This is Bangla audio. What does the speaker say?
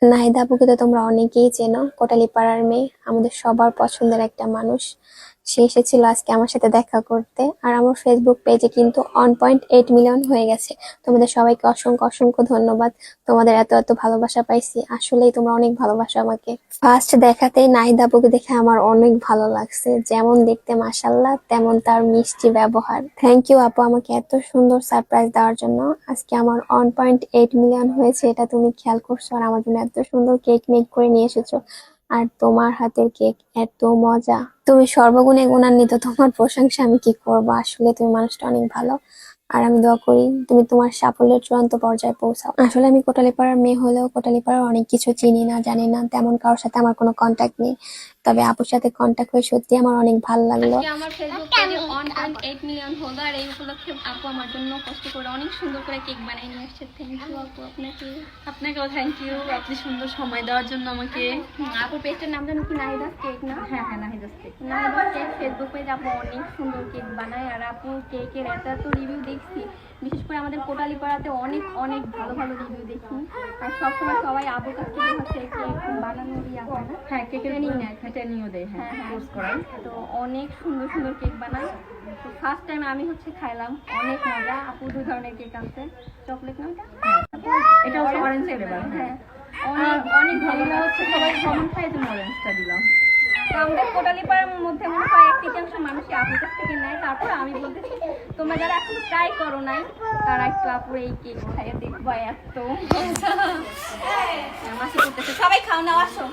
নাহিদা আপুকে তো তোমরা অনেকেই চেনো, কোটালীপাড়ার মেয়ে, আমাদের সবার পছন্দের একটা মানুষ। সে এসেছিল আজকে আমার সাথে দেখা করতে। আর আমার ফেসবুক পেজে কিন্তু 1.8 মিলিয়ন হয়ে গেছে। তোমাদের সবাইকে অসংখ্য অসংখ্য ধন্যবাদ। তোমাদের এত এত ভালোবাসা পাইছি, আসলেই তোমরা অনেক ভালোবাসো আমাকে। ফার্স্ট দেখাতেই নাহিদা আপুকে দেখে আমার অনেক ভালো লাগছে। যেমন দেখতে মাশাআল্লাহ, তেমন তার মিষ্টি ব্যবহার। থ্যাংক ইউ আপু আমাকে এত সুন্দর সারপ্রাইজ দেওয়ার জন্য। আজকে আমার 1.8 মিলিয়ন হয়েছে, এটা তুমি খেয়াল করছো, আর আমার জন্য এত সুন্দর কেক মেক করে নিয়ে এসেছো। আর তোমার হাতের কেক এত মজা, তুমি সর্বগুণে গুণান্বিত। তোমার প্রশংসা আমি কি করবো, আসলে তুমি মানুষটা অনেক ভালো। আর আমি দোয়া করি তুমি তোমার সাফল্যের চূড়ান্ত পর্যায়ে পৌঁছাও। আসলে আমি কোটালীপাড়ার মেয়ে হলেও কোটালীপাড়ার অনেক কিছু চিনি না, জানি না, তেমন কারোর সাথে আমার কোনো কন্ট্যাক্ট নেই। তবে আপুর সাথে কন্ট্যাক্ট হয়ে সত্যি আমার অনেক ভালো লাগলো। আজকে আমার ফেসবুক পেজে 1.8 মিলিয়ন হলো, আর এই উপলক্ষে আপু আমার জন্য কষ্ট করে অনেক সুন্দর করে কেক বানিয়ে নিয়ে আসছে। থ্যাংক ইউ আপু, আপনাকেও থ্যাংক ইউ, আপনি সুন্দর সময় দেওয়ার জন্য আমাকে। আপুর পেজটার নাম জানো কি? নাহিদাস কেক না? হ্যাঁ হ্যাঁ, Nahida's cake. Nahida's cake Facebook page. আপু অনেক সুন্দর কেক বানায়, আর আপু কেকের এত এত রিভিউ দেখছি, বিশেষ করে আমাদের কোটালীপাড়াতে অনেক অনেক ভালো ভালো রিভিউ দেখি। আর সবসময় সবাই আপুর কাছ থেকে হচ্ছে কেক বানানোর হয় না? হ্যাঁ, কেকের ট্রেনিং নেয়, ট্রেনিংও দেয়। হ্যাঁ, কোর্স করাই। তো অনেক সুন্দর সুন্দর কেক বানায়। তো ফার্স্ট টাইম আমি হচ্ছে খাইলাম, অনেক মজা। আপু দু ধরনের কেক আনছে, চকলেট না এটা হচ্ছে অরেঞ্জ ফ্লেভার। হ্যাঁ, অনেক অনেক ভালো হচ্ছে সবাই কমন খায়, জন্য অরেঞ্জটা দিলাম। তো আমাদের কোটালীপাড়ার মধ্যে মনে হয় 1/3 মানুষই আপুর কাছ থেকে নেয়। তারপর আমি বলতেছি, তোমরা যারা এখন ট্রাই করো নাই, তারা একটু আপুর এই কেক খাইয়ে দেখবা। এত মাসি করতেছে, সবাই খাও না, আসো।